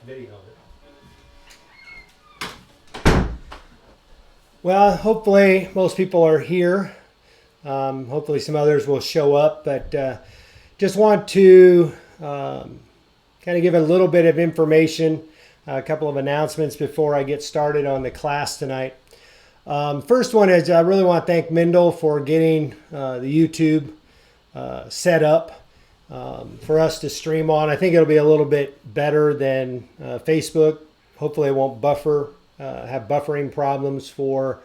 video of it. Well, hopefully most people are here. Hopefully some others will show up, but just want to kind of give a little bit of information, a couple of announcements before I get started on the class tonight. First one is I really want to thank Mendel for getting the YouTube set up for us to stream on. I think it'll be a little bit better than Facebook. Hopefully it won't have buffering problems for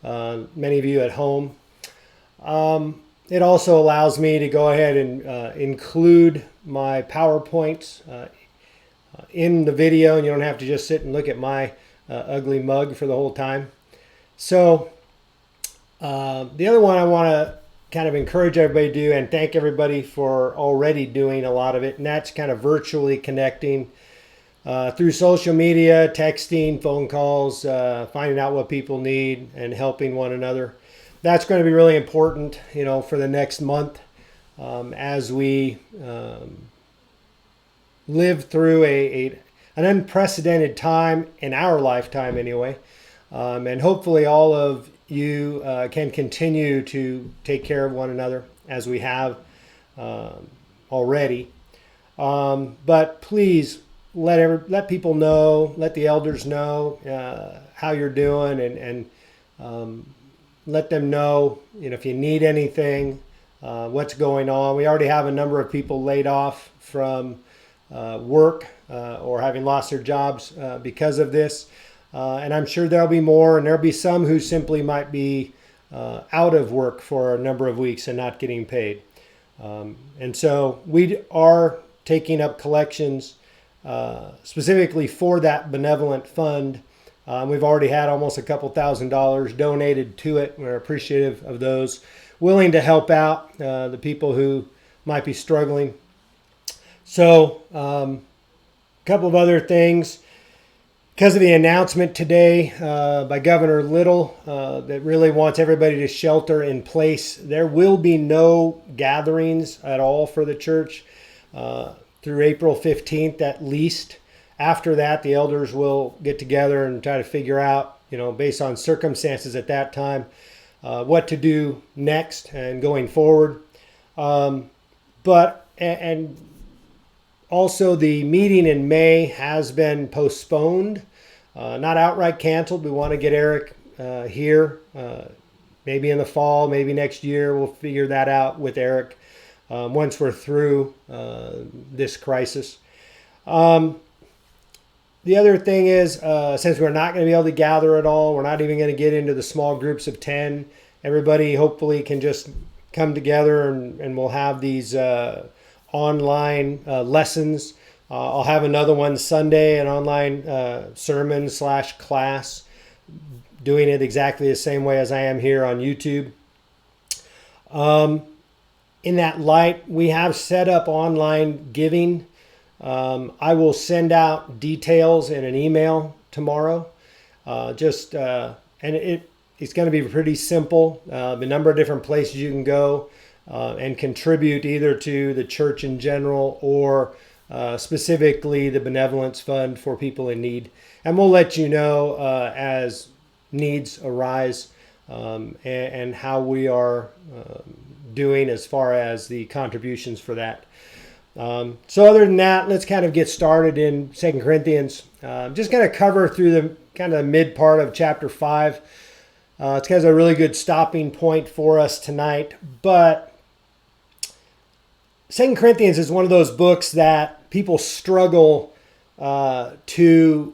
many of you at home. It also allows me to go ahead and include my PowerPoints in the video, and you don't have to just sit and look at my ugly mug for the whole time. So the other one I want to kind of encourage everybody to do, and thank everybody for already doing a lot of it, and that's kind of virtually connecting through social media, texting, phone calls, finding out what people need and helping one another. That's going to be really important, for the next month as we live through an unprecedented time in our lifetime anyway. And hopefully all of you can continue to take care of one another as we have already. But please let people know, let the elders know how you're doing, and let them know, if you need anything, what's going on. We already have a number of people laid off from work or having lost their jobs because of this. And I'm sure there'll be more, and there'll be some who simply might be out of work for a number of weeks and not getting paid. And so we are taking up collections specifically for that benevolent fund. We've already had almost a couple $1,000s donated to it. We're appreciative of those willing to help out the people who might be struggling. So a couple of other things. Because of the announcement today by Governor Little that really wants everybody to shelter in place, there will be no gatherings at all for the church through April 15th at least. After that, the elders will get together and try to figure out, based on circumstances at that time, what to do next and going forward. But also the meeting in May has been postponed, not outright canceled. We want to get Eric here, maybe in the fall, maybe next year. We'll figure that out with Eric once we're through this crisis. The other thing is, since we're not going to be able to gather at all, we're not even going to get into the small groups of 10. Everybody hopefully can just come together and we'll have these online lessons. I'll have another one Sunday, an online sermon / class, doing it exactly the same way as I am here on YouTube. In that light, we have set up online giving. I will send out details in an email tomorrow. And it's going to be pretty simple. The number of different places you can go and contribute either to the church in general or specifically the benevolence fund for people in need. And we'll let you know as needs arise and how we are doing as far as the contributions for that. So other than that, let's kind of get started in 2 Corinthians. Just going to cover through the kind of the mid part of chapter 5. It's kind of a really good stopping point for us tonight. But 2 Corinthians is one of those books that people struggle to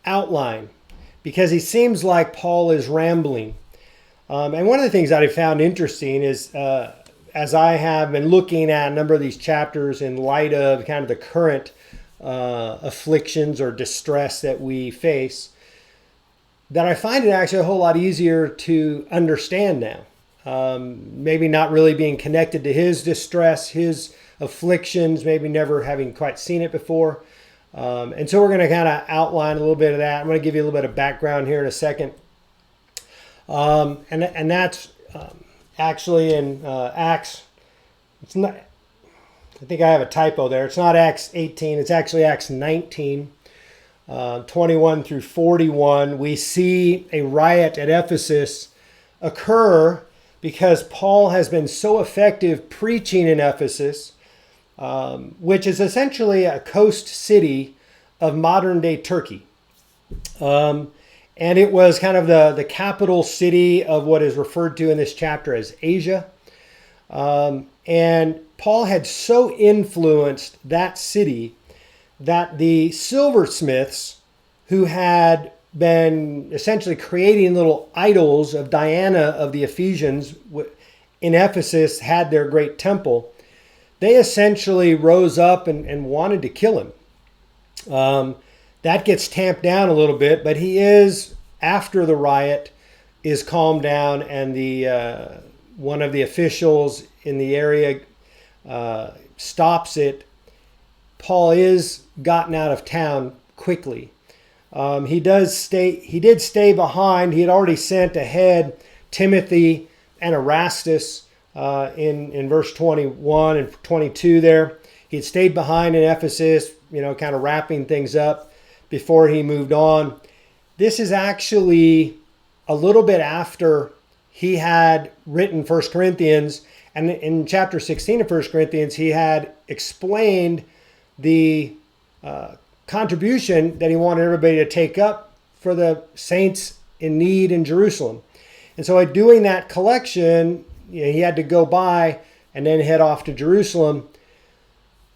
outline because he seems like Paul is rambling. And one of the things that I found interesting is as I have been looking at a number of these chapters in light of kind of the current afflictions or distress that we face, that I find it actually a whole lot easier to understand now. Maybe not really being connected to his distress, his afflictions, maybe never having quite seen it before. And so we're going to kind of outline a little bit of that. I'm going to give you a little bit of background here in a second. And that's actually in Acts. It's not. I think I have a typo there. It's not Acts 18. It's actually Acts 19. 21 through 41, we see a riot at Ephesus occur because Paul has been so effective preaching in Ephesus, which is essentially a coast city of modern-day Turkey. And it was kind of the capital city of what is referred to in this chapter as Asia. And Paul had so influenced that city that the silversmiths, who had been essentially creating little idols of Diana of the Ephesians in Ephesus, had their great temple, they essentially rose up and wanted to kill him. That gets tamped down a little bit, but he is, after the riot, is calmed down, and the one of the officials in the area stops it. Paul is gotten out of town quickly. He did stay behind. He had already sent ahead Timothy and Erastus in verse 21 and 22 there. He had stayed behind in Ephesus, kind of wrapping things up before he moved on. This is actually a little bit after he had written 1 Corinthians, and in chapter 16 of 1 Corinthians, he had explained the contribution that he wanted everybody to take up for the saints in need in Jerusalem. And so by doing that collection, he had to go by and then head off to Jerusalem.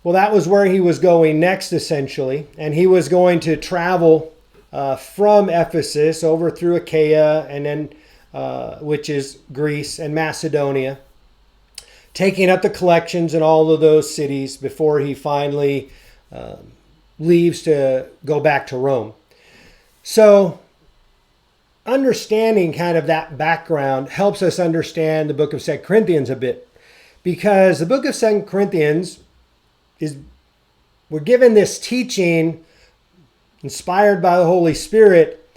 Well, that was where he was going next, essentially. And he was going to travel from Ephesus over through Achaia, and then which is Greece and Macedonia, taking up the collections in all of those cities before he finally leaves to go back to Rome. So understanding kind of that background helps us understand the book of 2 Corinthians a bit, because the book of 2 Corinthians we're given this teaching inspired by the Holy Spirit,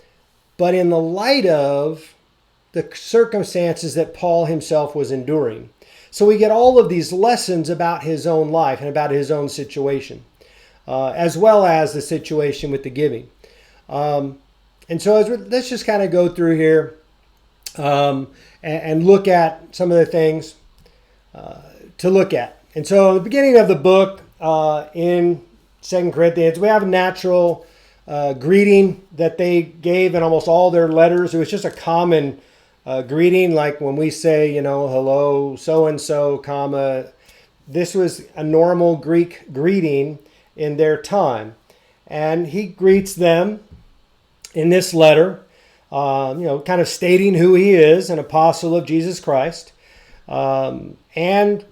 but in the light of the circumstances that Paul himself was enduring. So we get all of these lessons about his own life and about his own situation, as well as the situation with the giving. And so let's just kind of go through here and look at some of the things to look at. And so at the beginning of the book in 2 Corinthians, we have a natural greeting that they gave in almost all their letters. It was just a common greeting, like when we say, hello, so-and-so, comma. This was a normal Greek greeting in their time. And he greets them in this letter, kind of stating who he is, an apostle of Jesus Christ, and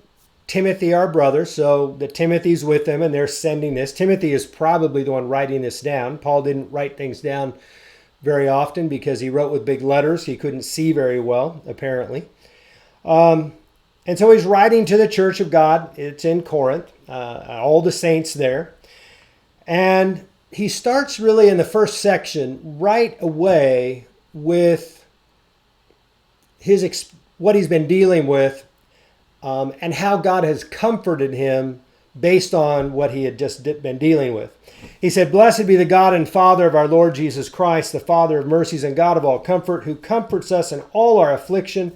Timothy, our brother. So that Timothy's with them, and they're sending this. Timothy is probably the one writing this down. Paul didn't write things down very often because he wrote with big letters. He couldn't see very well, apparently. And so he's writing to the church of God. It's in Corinth, all the saints there. And he starts really in the first section right away with what he's been dealing with and how God has comforted him based on what he had just been dealing with. He said, "Blessed be the God and Father of our Lord Jesus Christ, the Father of mercies and God of all comfort, who comforts us in all our affliction,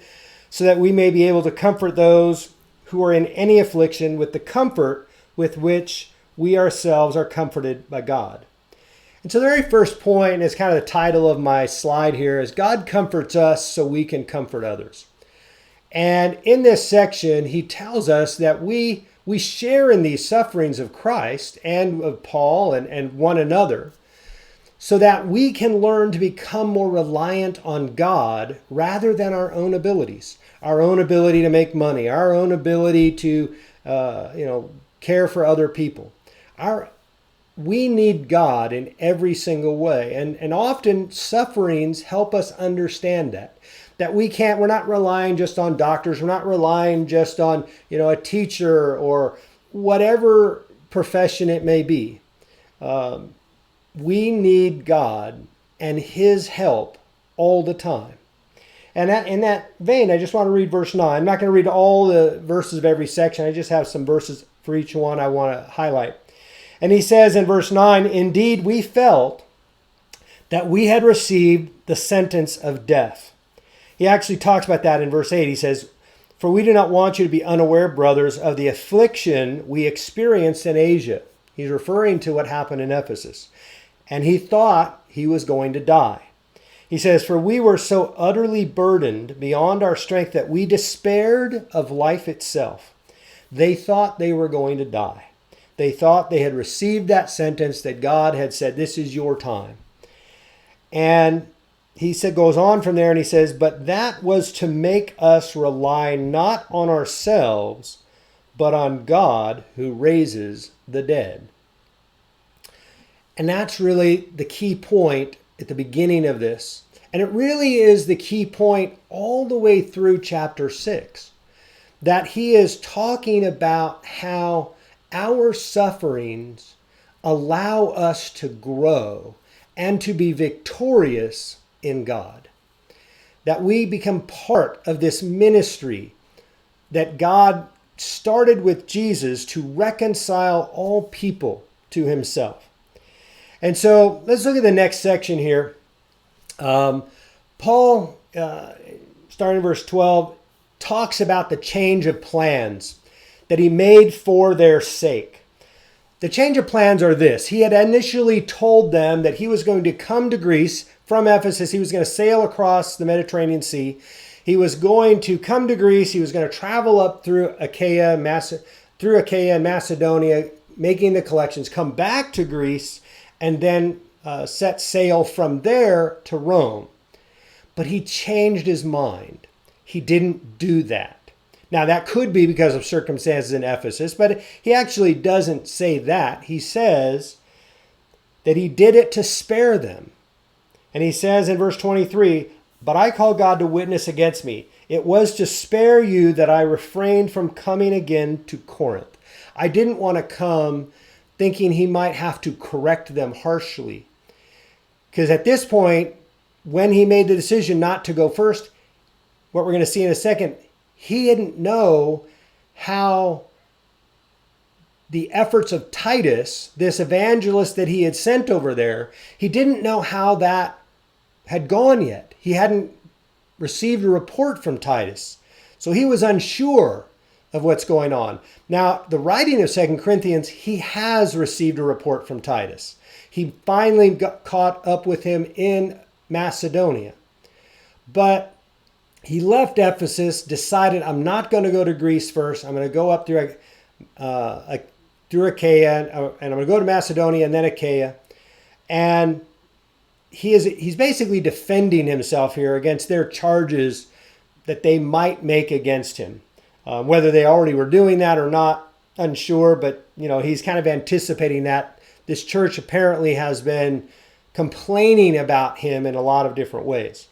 so that we may be able to comfort those who are in any affliction with the comfort with which we ourselves are comforted by God." And so the very first point is kind of the title of my slide here, is God comforts us so we can comfort others. And in this section, he tells us that we share in these sufferings of Christ and of Paul and one another, so that we can learn to become more reliant on God rather than our own abilities, our own ability to make money, our own ability to care for other people. We need God in every single way. And often sufferings help us understand that we're not relying just on doctors. We're not relying just on, a teacher or whatever profession it may be. We need God and his help all the time. And in that vein, I just want to read verse 9. I'm not going to read all the verses of every section. I just have some verses for each one I want to highlight. And he says in verse 9, "Indeed, we felt that we had received the sentence of death. He actually talks about that in verse 8. He says, "For we do not want you to be unaware, brothers, of the affliction we experienced in Asia." He's referring to what happened in Ephesus. And he thought he was going to die. He says, "For we were so utterly burdened beyond our strength that we despaired of life itself." They thought they were going to die. They thought they had received that sentence, that God had said, "This is your time." And he goes on from there and he says, "But that was to make us rely not on ourselves, but on God who raises the dead." And that's really the key point at the beginning of this. And it really is the key point all the way through chapter 6. That he is talking about how our sufferings allow us to grow and to be victorious in God. That we become part of this ministry that God started with Jesus to reconcile all people to himself. And so let's look at the next section here. Paul, starting in verse 12, talks about the change of plans that he made for their sake. The change of plans are this. He had initially told them that he was going to come to Greece from Ephesus. He was going to sail across the Mediterranean Sea. He was going to come to Greece. He was going to travel up through Achaia and Macedonia, making the collections, come back to Greece, and then set sail from there to Rome. But he changed his mind. He didn't do that. Now, that could be because of circumstances in Ephesus, but he actually doesn't say that. He says that he did it to spare them. And he says in verse 23, "But I call God to witness against me. It was to spare you that I refrained from coming again to Corinth." I didn't want to come thinking he might have to correct them harshly. Because at this point, when he made the decision not to go first, what we're going to see in a second, he didn't know how the efforts of Titus, this evangelist that he had sent over there, he didn't know how that had gone yet. He hadn't received a report from Titus. So he was unsure of what's going on. Now, the writing of 2 Corinthians, he has received a report from Titus. He finally got caught up with him in Macedonia. But he left Ephesus, decided, I'm not going to go to Greece first. I'm going to go up through Achaia, and I'm going to go to Macedonia and then Achaia. And he's basically defending himself here against their charges that they might make against him. Whether they already were doing that or not, unsure, but he's kind of anticipating that. This church apparently has been complaining about him in a lot of different ways.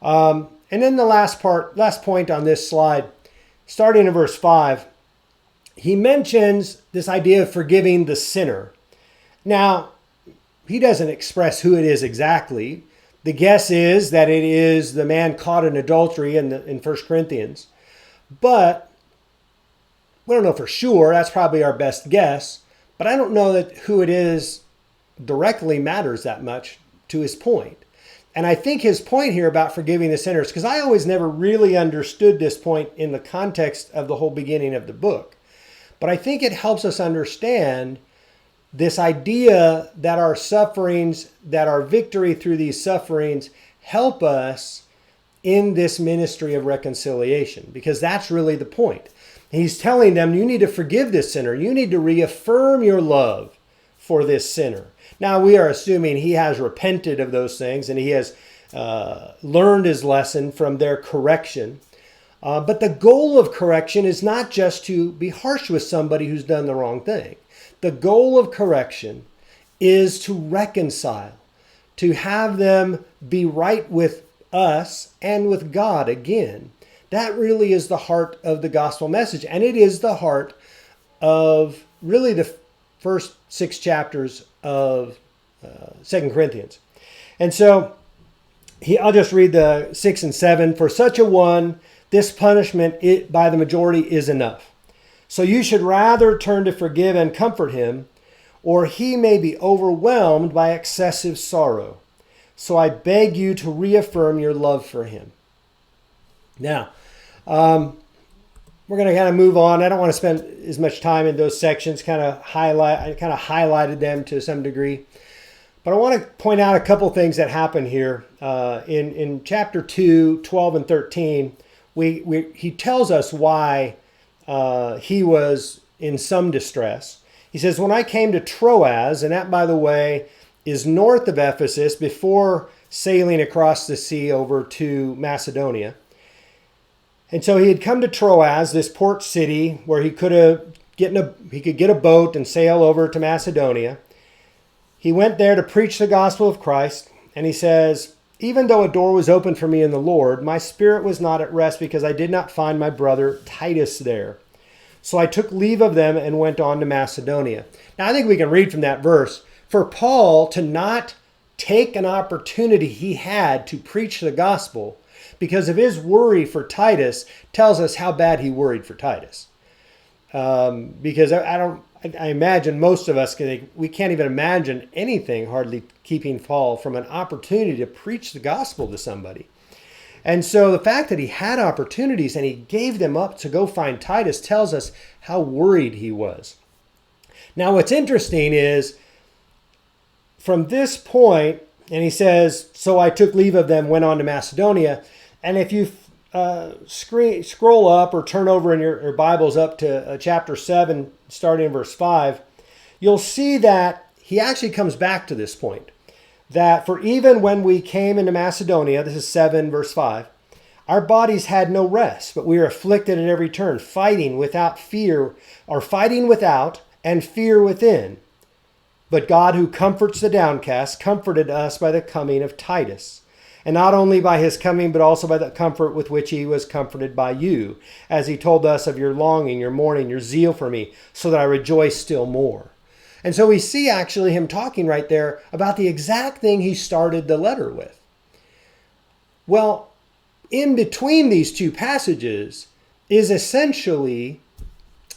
And then the last point on this slide, starting in verse 5, he mentions this idea of forgiving the sinner. Now, he doesn't express who it is exactly. The guess is that it is the man caught in adultery in 1 Corinthians. But we don't know for sure. That's probably our best guess. But I don't know that who it is directly matters that much to his point. And I think his point here about forgiving the sinners, because I always never really understood this point in the context of the whole beginning of the book. But I think it helps us understand this idea that our sufferings, that our victory through these sufferings help us in this ministry of reconciliation, because that's really the point. He's telling them, you need to forgive this sinner. You need to reaffirm your love for this sinner. Now, we are assuming he has repented of those things and he has learned his lesson from their correction. But the goal of correction is not just to be harsh with somebody who's done the wrong thing. The goal of correction is to reconcile, to have them be right with us and with God again. That really is the heart of the gospel message. And it is the heart of really the first 6 chapters of 2 Corinthians. And so I'll just read the 6 and 7. For such a one, this punishment by the majority is enough. So you should rather turn to forgive and comfort him, or he may be overwhelmed by excessive sorrow. So I beg you to reaffirm your love for him. Now, we're going to kind of move on. I don't want to spend as much time in those sections. I kind of highlighted them to some degree. But I want to point out a couple things that happen here. In chapter 2, 12 and 13, he tells us why he was in some distress. He says, when I came to Troas, and that, by the way, is north of Ephesus before sailing across the sea over to Macedonia. And so he had come to Troas, this port city where he could get a boat and sail over to Macedonia. He went there to preach the gospel of Christ, and he says, even though a door was open for me in the Lord, my spirit was not at rest because I did not find my brother Titus there. So I took leave of them and went on to Macedonia. Now I think we can read from that verse. For Paul to not take an opportunity he had to preach the gospel because of his worry for Titus tells us how bad he worried for Titus. Because I imagine most of us, we can't even imagine anything hardly keeping Paul from an opportunity to preach the gospel to somebody. And so the fact that he had opportunities and he gave them up to go find Titus tells us how worried he was. Now what's interesting is from this point, and he says, so I took leave of them, went on to Macedonia. And if you scroll up or turn over in your Bibles up to chapter 7, starting in verse 5, you'll see that he actually comes back to this point. That for even when we came into Macedonia, this is 7 verse 5, our bodies had no rest, but we were afflicted at every turn, fighting without and fear within. But God, who comforts the downcast, comforted us by the coming of Titus. And not only by his coming, but also by the comfort with which he was comforted by you, as he told us of your longing, your mourning, your zeal for me, so that I rejoice still more. And so we see actually him talking right there about the exact thing he started the letter with. Well, in between these two passages is essentially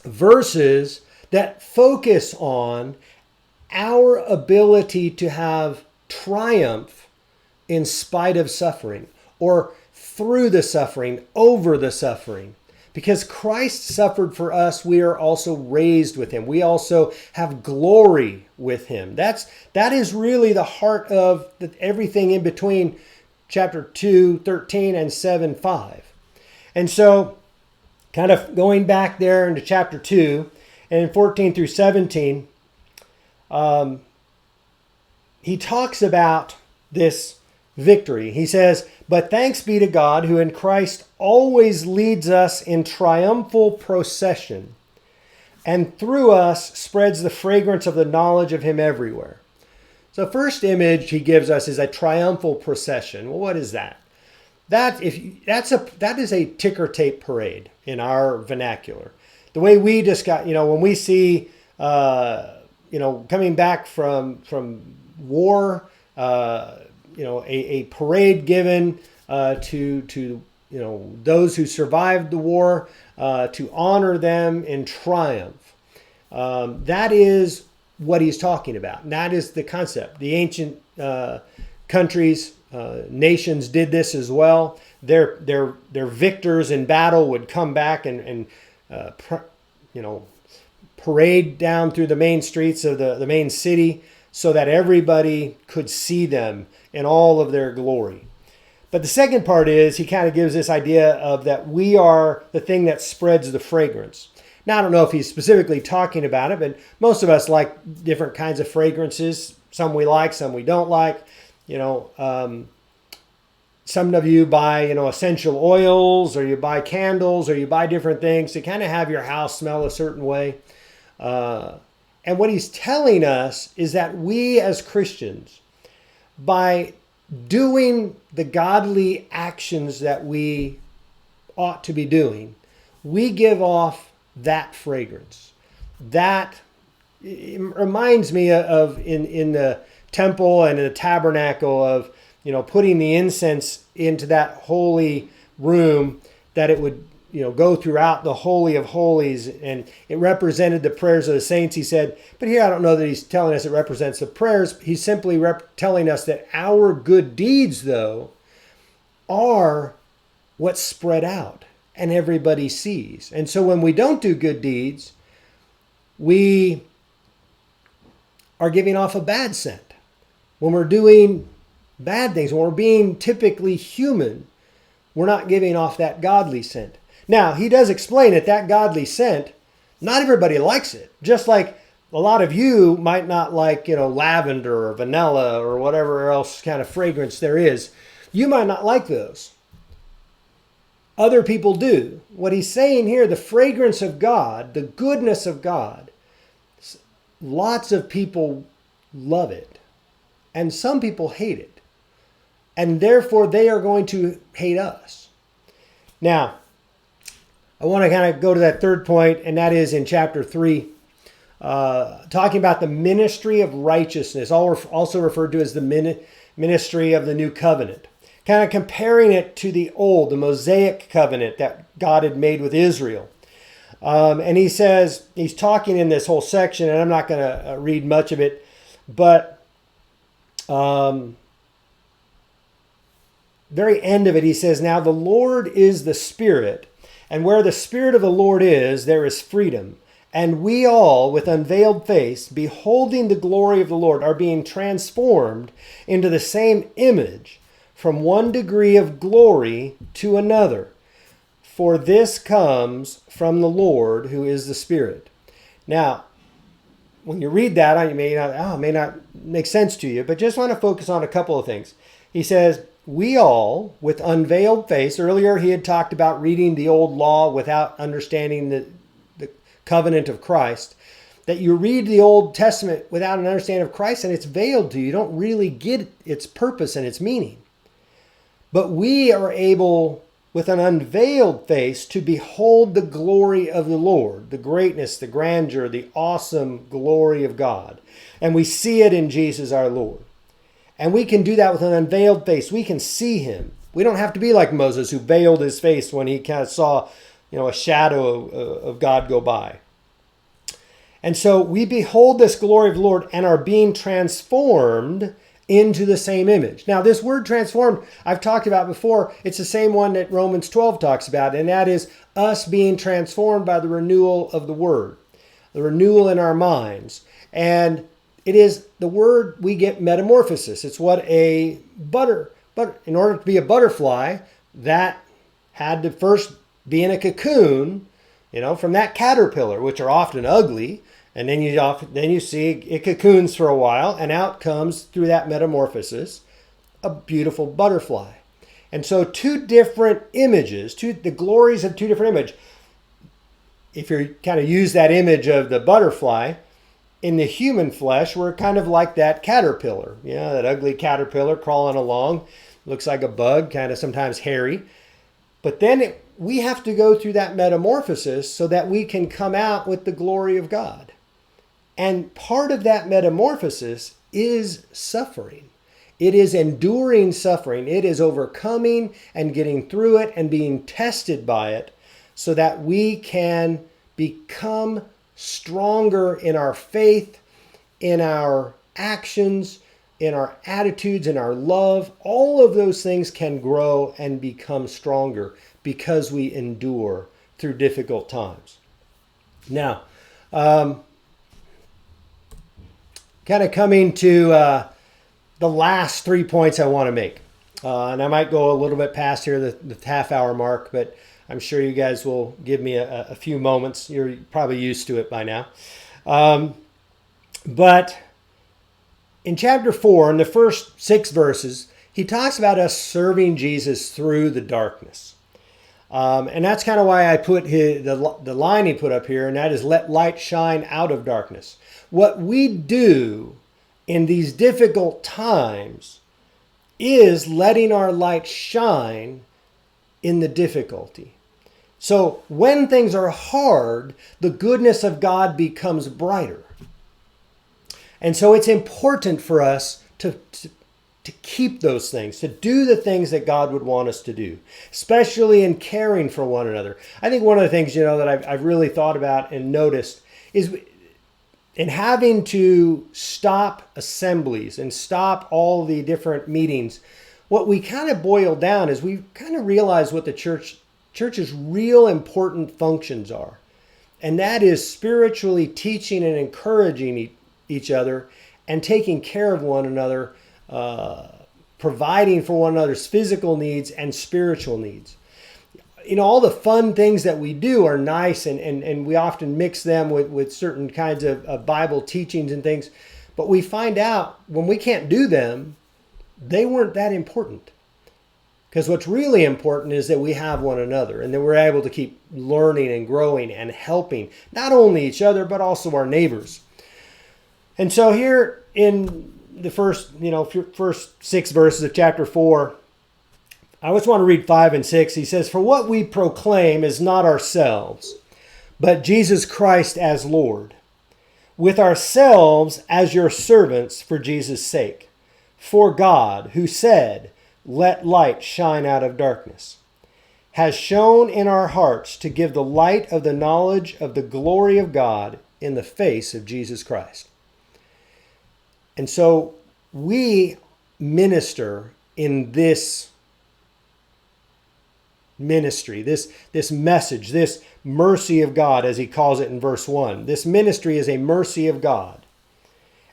verses that focus on our ability to have triumph in spite of suffering, or through the suffering, over the suffering. Because Christ suffered for us, we are also raised with him. We also have glory with him. That is really the heart of everything in between chapter 2, 13 and 7, 5. And so, kind of going back there into chapter 2, and in 14 through 17, he talks about this victory. He says, but thanks be to God who in Christ always leads us in triumphal procession and through us spreads the fragrance of the knowledge of him everywhere. So first image he gives us is a triumphal procession. Well, what is that? That is a ticker tape parade in our vernacular. The way we discuss, when we see, coming back from war, a parade given to those who survived the war, to honor them in triumph. That is what he's talking about. And that is the concept. The ancient countries, nations did this as well. Their victors in battle would come back and parade down through the main streets of the main city so that everybody could see them in all of their glory. But the second part is he kind of gives this idea of that we are the thing that spreads the fragrance. Now, I don't know if he's specifically talking about it, but most of us like different kinds of fragrances. Some we like, some we don't like. Some of you buy, essential oils, or you buy candles, or you buy different things to kind of have your house smell a certain way. And what he's telling us is that we as Christians, by doing the godly actions that we ought to be doing, we give off that fragrance. That it reminds me of in the temple and in the tabernacle of, putting the incense into that holy room, that it would, go throughout the Holy of Holies, and it represented the prayers of the saints, he said. But here I don't know that he's telling us it represents the prayers. He's simply telling us that our good deeds, though, are what's spread out and everybody sees. And so when we don't do good deeds, we are giving off a bad scent. When we're doing bad things, when we're being typically human, we're not giving off that godly scent. Now, he does explain that godly scent, not everybody likes it. Just like a lot of you might not like, lavender or vanilla or whatever else kind of fragrance there is. You might not like those. Other people do. What he's saying here, the fragrance of God, the goodness of God, lots of people love it. And some people hate it. And therefore, they are going to hate us. Now, I want to kind of go to that third point, and that is in chapter 3, talking about the ministry of righteousness, also referred to as the ministry of the new covenant. Kind of comparing it to the old, the Mosaic covenant that God had made with Israel. And he says, he's talking in this whole section, and I'm not going to read much of it, but very end of it, he says, now the Lord is the Spirit, and where the Spirit of the Lord is, there is freedom. And we all, with unveiled face, beholding the glory of the Lord, are being transformed into the same image from one degree of glory to another. For this comes from the Lord, who is the Spirit. Now, when you read that, it may not make sense to you, but just want to focus on a couple of things. He says, we all, with unveiled face, earlier he had talked about reading the old law without understanding the covenant of Christ, that you read the Old Testament without an understanding of Christ and it's veiled to you. You don't really get its purpose and its meaning. But we are able, with an unveiled face, to behold the glory of the Lord, the greatness, the grandeur, the awesome glory of God. And we see it in Jesus our Lord. And we can do that with an unveiled face. We can see him. We don't have to be like Moses, who veiled his face when he kind of saw, a shadow of God go by. And so we behold this glory of the Lord and are being transformed into the same image. Now, this word transformed, I've talked about before. It's the same one that Romans 12 talks about, and that is us being transformed by the renewal of the word, the renewal in our minds. And it is the word we get metamorphosis. It's what in order to be a butterfly, that had to first be in a cocoon, from that caterpillar, which are often ugly. And then you see it cocoons for a while, and out comes, through that metamorphosis, a beautiful butterfly. And so two different images, the glories of two different images. If you kind of use that image of the butterfly, in the human flesh, we're kind of like that caterpillar. That ugly caterpillar crawling along. Looks like a bug, kind of sometimes hairy. But then we have to go through that metamorphosis so that we can come out with the glory of God. And part of that metamorphosis is suffering. It is enduring suffering. It is overcoming and getting through it and being tested by it so that we can become stronger in our faith, in our actions, in our attitudes, in our love. All of those things can grow and become stronger because we endure through difficult times. Now, kind of coming to the last 3 points I want to make. And I might go a little bit past here, the half-hour mark, but I'm sure you guys will give me a few moments. You're probably used to it by now. But in chapter 4, in the first 6 verses, he talks about us serving Jesus through the darkness. And that's kind of why I put the line he put up here, and that is, let light shine out of darkness. What we do in these difficult times is letting our light shine in the difficulty. So when things are hard, the goodness of God becomes brighter. And so it's important for us to to keep those things, to do the things that God would want us to do, especially in caring for one another. I think one of the things, that I've really thought about and noticed is in having to stop assemblies and stop all the different meetings, what we kind of boil down is we kind of realize what the church's real important functions are. And that is spiritually teaching and encouraging each other and taking care of one another, providing for one another's physical needs and spiritual needs. All the fun things that we do are nice, and we often mix them with certain kinds of Bible teachings and things. But we find out when we can't do them, they weren't that important. Because what's really important is that we have one another and that we're able to keep learning and growing and helping not only each other, but also our neighbors. And so here in the first 6 verses of chapter 4, I just want to read 5 and 6. He says, "For what we proclaim is not ourselves, but Jesus Christ as Lord, with ourselves as your servants for Jesus' sake. For God, who said, 'Let light shine out of darkness,' has shone in our hearts to give the light of the knowledge of the glory of God in the face of Jesus Christ." And so we minister in this ministry, this message, this mercy of God, as he calls it in verse 1. This ministry is a mercy of God.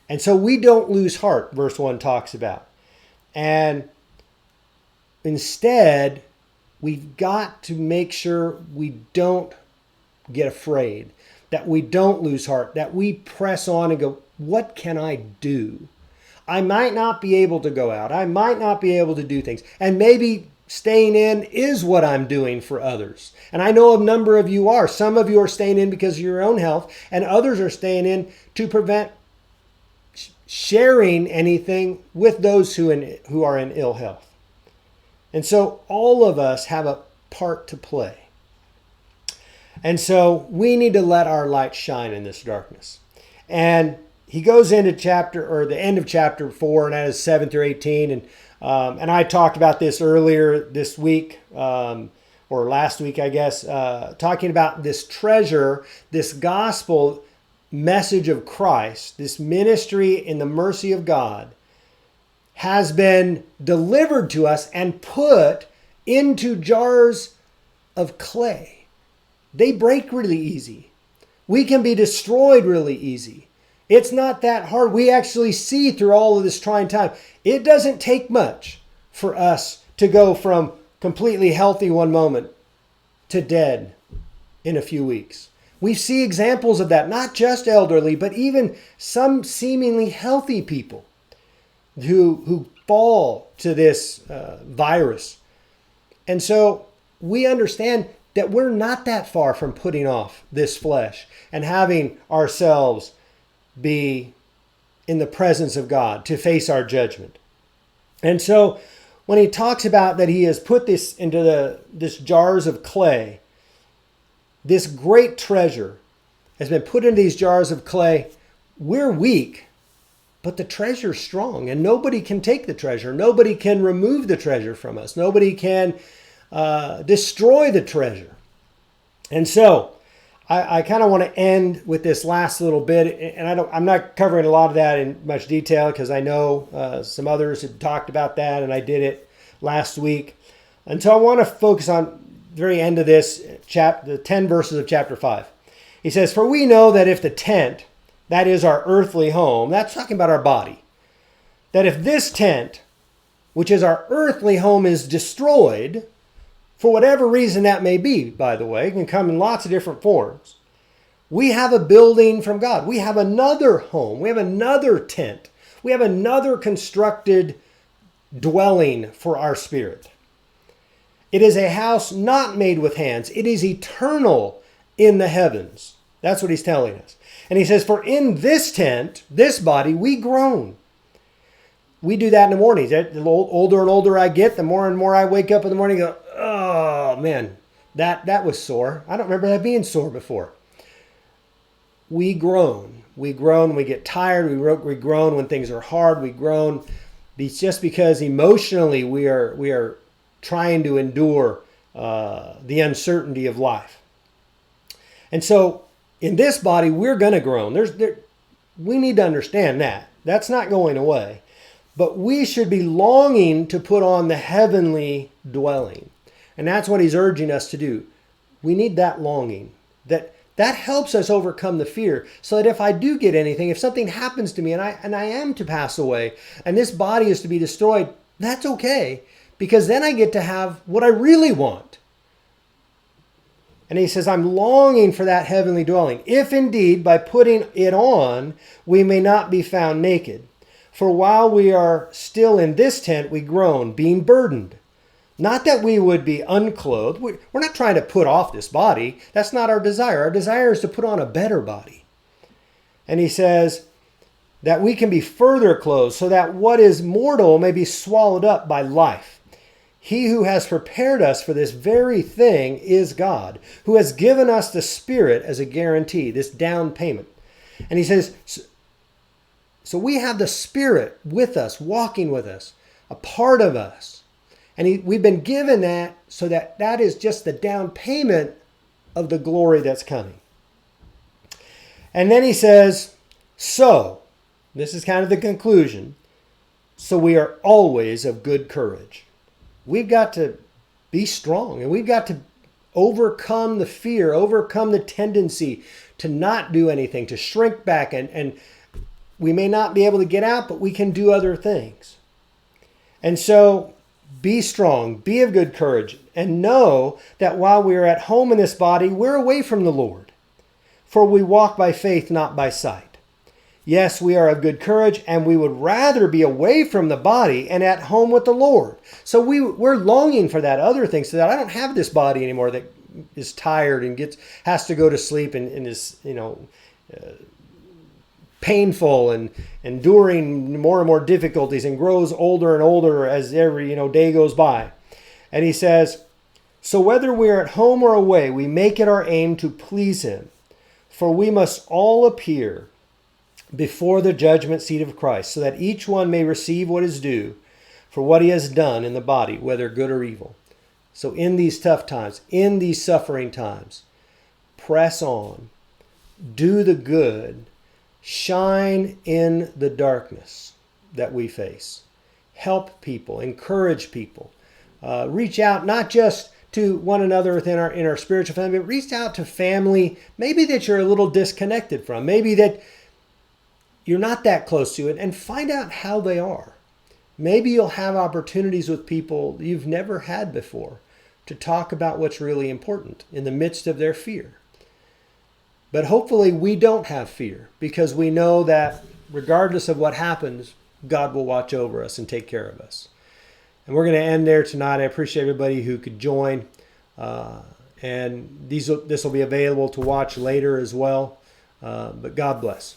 And so we don't lose heart, verse 1 talks about. And instead, we've got to make sure we don't get afraid, that we don't lose heart, that we press on and go, what can I do? I might not be able to go out. I might not be able to do things. And maybe staying in is what I'm doing for others. And I know a number of you are. Some of you are staying in because of your own health, and others are staying in to prevent sharing anything with those who are in ill health. And so all of us have a part to play. And so we need to let our light shine in this darkness. And he goes into the end of chapter 4, and that is 7 through 18. And I talked about this earlier this week, or last week, I guess, talking about this treasure, this gospel message of Christ, this ministry in the mercy of God, has been delivered to us and put into jars of clay. They break really easy. We can be destroyed really easy. It's not that hard. We actually see through all of this trying time. It doesn't take much for us to go from completely healthy one moment to dead in a few weeks. We see examples of that, not just elderly, but even some seemingly healthy people who fall to this virus. And so we understand that we're not that far from putting off this flesh and having ourselves be in the presence of God to face our judgment. And so when he talks about that he has put this into this jars of clay, this great treasure has been put into these jars of clay. We're weak, but the treasure's strong, and nobody can take the treasure. Nobody can remove the treasure from us. Nobody can destroy the treasure. And so I kind of want to end with this last little bit, and I'm not covering a lot of that in much detail because I know some others had talked about that, and I did it last week. And so I want to focus on the very end of this the 10 verses of chapter 5. He says, "For we know that if the tent, that is our earthly home," that's talking about our body, "that if this tent, which is our earthly home, is destroyed," for whatever reason that may be, by the way, it can come in lots of different forms, "we have a building from God." We have another home. We have another tent. We have another constructed dwelling for our spirit. It is a house not made with hands. It is eternal in the heavens. That's what he's telling us. And he says, "For in this tent, this body, we groan." We do that in the mornings. The older and older I get, the more and more I wake up in the morning and go, "Oh man, that was sore. I don't remember that being sore before." We groan. We groan when we get tired. We groan when things are hard. We groan just because emotionally we are trying to endure the uncertainty of life. And so in this body, we're going to groan. We need to understand that. That's not going away. But we should be longing to put on the heavenly dwelling. And that's what he's urging us to do. We need that longing. That helps us overcome the fear, so that if I do get anything, if something happens to me and I am to pass away and this body is to be destroyed, that's okay, because then I get to have what I really want. And he says, I'm longing for that heavenly dwelling, if indeed by putting it on, we may not be found naked. For while we are still in this tent, we groan, being burdened. Not that we would be unclothed. We're not trying to put off this body. That's not our desire. Our desire is to put on a better body. And he says that we can be further clothed, so that what is mortal may be swallowed up by life. He who has prepared us for this very thing is God, who has given us the Spirit as a guarantee, this down payment. And he says, so we have the Spirit with us, walking with us, a part of us. And we've been given that, so that is just the down payment of the glory that's coming. And then he says, so, this is kind of the conclusion, so we are always of good courage. We've got to be strong, and we've got to overcome the fear, overcome the tendency to not do anything, to shrink back, and we may not be able to get out, but we can do other things. And so be strong, be of good courage, and know that while we are at home in this body, we're away from the Lord. For we walk by faith, not by sight. Yes, we are of good courage, and we would rather be away from the body and at home with the Lord. So we're longing for that other thing, so that I don't have this body anymore that is tired and has to go to sleep and is, painful and enduring more and more difficulties and grows older and older as every day goes by. And he says, so whether we are at home or away, we make it our aim to please him. For we must all appear before the judgment seat of Christ, so that each one may receive what is due for what he has done in the body, whether good or evil. So in these tough times, in these suffering times, press on, do the good, shine in the darkness that we face. Help people, encourage people. Reach out not just to one another in our spiritual family, but reach out to family maybe that you're a little disconnected from, maybe that you're not that close to it, and find out how they are. Maybe you'll have opportunities with people you've never had before to talk about what's really important in the midst of their fear. But hopefully we don't have fear, because we know that regardless of what happens, God will watch over us and take care of us. And we're going to end there tonight. I appreciate everybody who could join. And this will be available to watch later as well. But God bless.